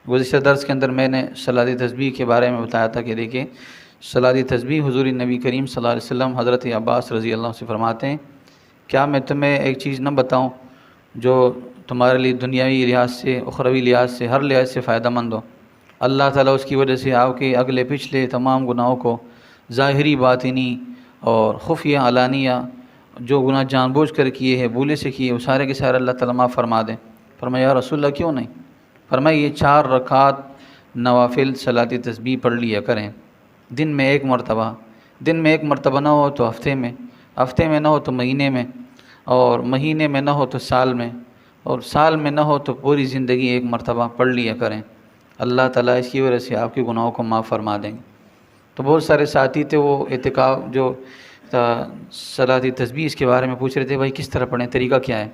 گزشتہ درس کے اندر میں نے صلاۃ تسبیح کے بارے میں بتایا تھا کہ دیکھیں صلاۃ تسبیح حضور نبی کریم صلی اللہ علیہ وسلم حضرت عباس رضی اللہ عنہ سے فرماتے ہیں، کیا میں تمہیں ایک چیز نہ بتاؤں جو تمہارے لیے دنیاوی لحاظ سے، اخروی لحاظ سے، ہر لحاظ سے فائدہ مند ہو؟ اللہ تعالیٰ اس کی وجہ سے آپ کے اگلے پچھلے تمام گناہوں کو، ظاہری باطنی اور خفیہ علانیہ، جو گناہ جان بوجھ کر کیے ہیں، بھولے سے کیے، وہ سارے کے سارے اللہ تعالیٰ معاف فرما دیں۔ فرمایا یا رسول اللہ کیوں نہیں؟ فرمایا یہ 4 رکعات نوافل صلاۃ تسبیح پڑھ لیا کریں دن میں ایک مرتبہ، دن میں ایک مرتبہ نہ ہو تو ہفتے میں نہ ہو تو مہینے میں، اور مہینے میں نہ ہو تو سال میں، اور سال میں نہ ہو تو پوری زندگی ایک مرتبہ پڑھ لیا کریں۔ اللہ تعالیٰ اس کی وجہ سے آپ کے گناہوں کو معاف فرما دیں گے۔ تو بہت سارے ساتھی تھے وہ اعتکاف جو صلاۃ تسبیح اس کے بارے میں پوچھ رہے تھے، بھائی کس طرح پڑھیں، طریقہ کیا ہے؟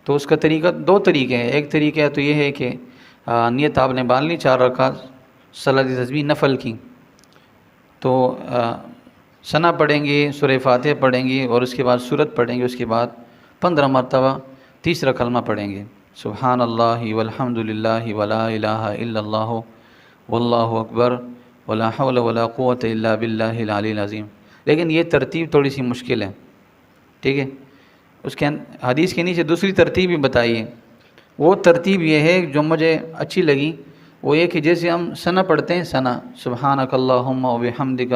تو اس کا طریقہ 2 طریقے ہیں۔ ایک طریقہ تو یہ ہے کہ نیت آپ نے باندھ لی 4 رکعات صلاۃ تسبیح نفل کی، تو ثنا پڑھیں گے، سورہ فاتحہ پڑھیں گے، اور اس کے بعد سورت پڑھیں گے، اس کے بعد 15 مرتبہ تیسرا کلمہ پڑھیں گے، سبحان اللہ والحمد للہ ولا الہ الا اللہ واللہ اکبر ولا حول ولا قوۃ الا باللہ العلی العظیم۔ لیکن یہ ترتیب تھوڑی سی مشکل ہے، ٹھیک ہے؟ اس کے حدیث کے نیچے دوسری ترتیب بھی بتائیے، وہ ترتیب یہ ہے جو مجھے اچھی لگی، وہ یہ کہ جیسے ہم ثنا پڑھتے ہیں، ثنا سبحانک اللہم وبحمدک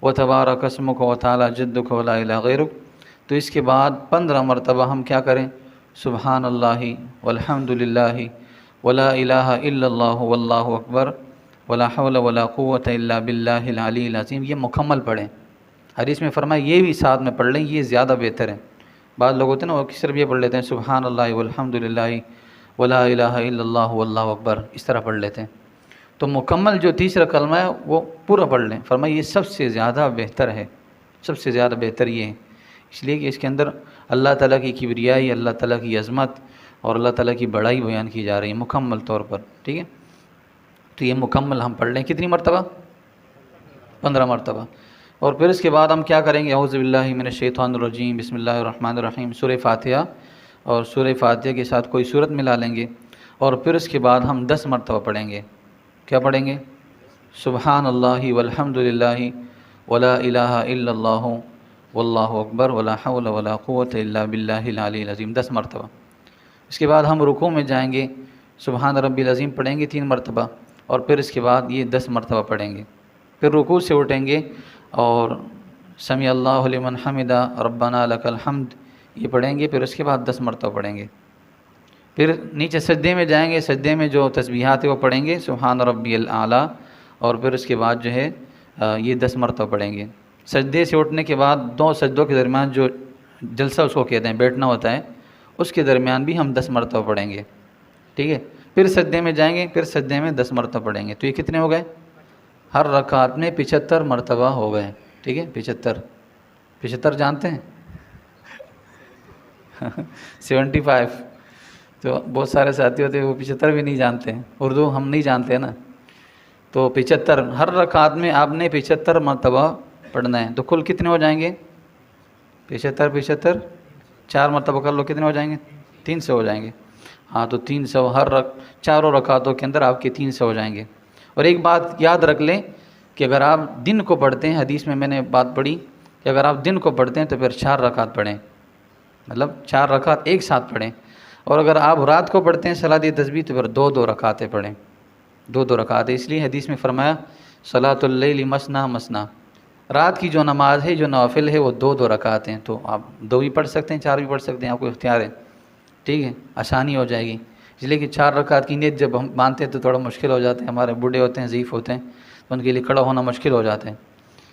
وتبارک اسمک وتعالی جدک ولا الہ غیرک، تو اس کے بعد 15 مرتبہ ہم کیا کریں، سبحان اللہ والحمد للہ ولا الہ الا اللہ واللہ اکبر ولا حول ولا قوۃ الا باللہ العلی العظیم، یہ مکمل پڑھیں۔ حدیث میں فرمایا یہ بھی ساتھ میں پڑھ لیں، یہ زیادہ بہتر ہے۔ بعض لوگ ہوتے ہیں نا وہ صرف یہ پڑھ لیتے ہیں سبحان اللہ والحمد للہ ولا الہ الا اللہ واللہ اکبر، اس طرح پڑھ لیتے ہیں۔ تو مکمل جو تیسرا کلمہ ہے وہ پورا پڑھ لیں۔ فرمایا یہ سب سے زیادہ بہتر ہے، سب سے زیادہ بہتر یہ ہے، اس لیے کہ اس کے اندر اللہ تعالیٰ کی کبریائی، اللہ تعالیٰ کی عظمت اور اللہ تعالیٰ کی بڑائی بیان کی جا رہی ہے مکمل طور پر، ٹھیک ہے؟ تو یہ مکمل ہم پڑھ لیں، کتنی مرتبہ؟ 15 مرتبہ۔ اور پھر اس کے بعد ہم کیا کریں گے، اعوذ باللہ من الشیطان الرجیم بسم اللہ الرحمن الرحیم، سورہ فاتحہ، اور سورہ فاتحہ کے ساتھ کوئی سورت ملا لیں گے، اور پھر اس کے بعد ہم 10 مرتبہ پڑھیں گے۔ کیا پڑھیں گے؟ سبحان اللہ والحمد للہ ولا الہ الا اللہ واللہ اکبر ولا حول ولا قوۃ الا باللہ العلی العظیم، 10 مرتبہ۔ اس کے بعد ہم رکوع میں جائیں گے، سبحان ربی العظیم پڑھیں گے 3 مرتبہ، اور پھر اس کے بعد یہ 10 مرتبہ پڑھیں گے۔ پھر رکوع سے اٹھیں گے اور سمیع اللہ لمن حمدہ ربنا لک الحمد یہ پڑھیں گے، پھر اس کے بعد 10 مرتبہ پڑھیں گے۔ پھر نیچے سجدے میں جائیں گے، سجدے میں جو تسبیحات ہیں وہ پڑھیں گے، سبحان ربی الاعلیٰ، اور پھر اس کے بعد جو ہے یہ 10 مرتبہ پڑھیں گے۔ سجدے سے اٹھنے کے بعد 2 سجدوں کے درمیان جو جلسہ اس کو کہتے ہیں، بیٹھنا ہوتا ہے، اس کے درمیان بھی ہم 10 مرتبہ پڑھیں گے، ٹھیک ہے؟ پھر سجدے میں جائیں گے، پھر سجدے میں 10 مرتبہ پڑھیں گے، تو یہ کتنے ہو گئے؟ ہر رکعت میں 75 مرتبہ ہو گئے، ٹھیک ہے؟ 75 جانتے ہیں؟ 75، تو بہت سارے ساتھی ہوتے ہیں وہ 75 بھی نہیں جانتے ہیں، اردو ہم نہیں جانتے ہیں نا، تو 75 ہر رکعت میں آپ نے 75 مرتبہ پڑھنا ہے، تو کل کتنے ہو جائیں گے؟ 75 4 مرتبہ کر لو، کتنے ہو جائیں گے؟ 300 ہو جائیں گے۔ ہاں تو 300 ہر چاروں رکعتوں کے اندر آپ کے 300 ہو جائیں گے۔ اور ایک بات یاد رکھ لیں کہ اگر آپ دن کو پڑھتے ہیں، حدیث میں نے بات پڑھی کہ اگر آپ دن کو پڑھتے ہیں تو پھر 4 رکعت پڑھیں، مطلب 4 رکعت ایک ساتھ پڑھیں، اور اگر آپ رات کو پڑھتے ہیں صلاۃ تسبیح تو پھر 2 رکعتیں پڑھیں، 2 رکعتیں۔ اس لیے حدیث میں فرمایا صلاۃ اللیل مثنی مثنی، رات کی جو نماز ہے، جو نوافل ہے، وہ 2 رکعتیں ہیں، تو آپ 2 بھی پڑھ سکتے ہیں، 4 بھی پڑھ سکتے ہیں، آپ کو اختیار ہے، ٹھیک ہے؟ آسانی ہو جائے گی، اس لیے کہ 4 رکعت کی نیت جب ہم مانتے ہیں تو تھوڑا مشکل ہو جاتا ہے، ہمارے بوڑھے ہوتے ہیں، ضعیف ہوتے ہیں، تو ان کے لیے کھڑا ہونا مشکل ہو جاتا ہے۔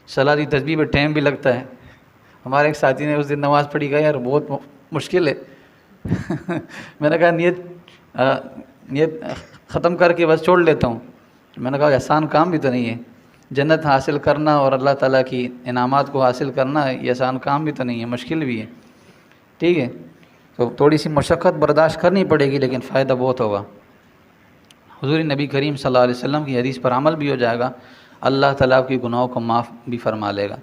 صلاۃ تسبیح میں ٹائم بھی لگتا ہے۔ ہمارے ایک ساتھی نے اس دن نماز پڑھی، گئی یار بہت مشکل ہے میں نے کہا نیت ختم کر کے بس چھوڑ لیتا ہوں، میں نے کہا آسان کام بھی تو نہیں ہے، جنت حاصل کرنا اور اللہ تعالیٰ کی انعامات کو حاصل کرنا یہ آسان کام بھی تو نہیں ہے، مشکل بھی ہے، ٹھیک ہے؟ تو تھوڑی سی مشقت برداشت کرنی پڑے گی، لیکن فائدہ بہت ہوگا۔ حضور نبی کریم صلی اللہ علیہ وسلم کی حدیث پر عمل بھی ہو جائے گا، اللہ تعالیٰ کی گناہوں کو معاف بھی فرما لے گا۔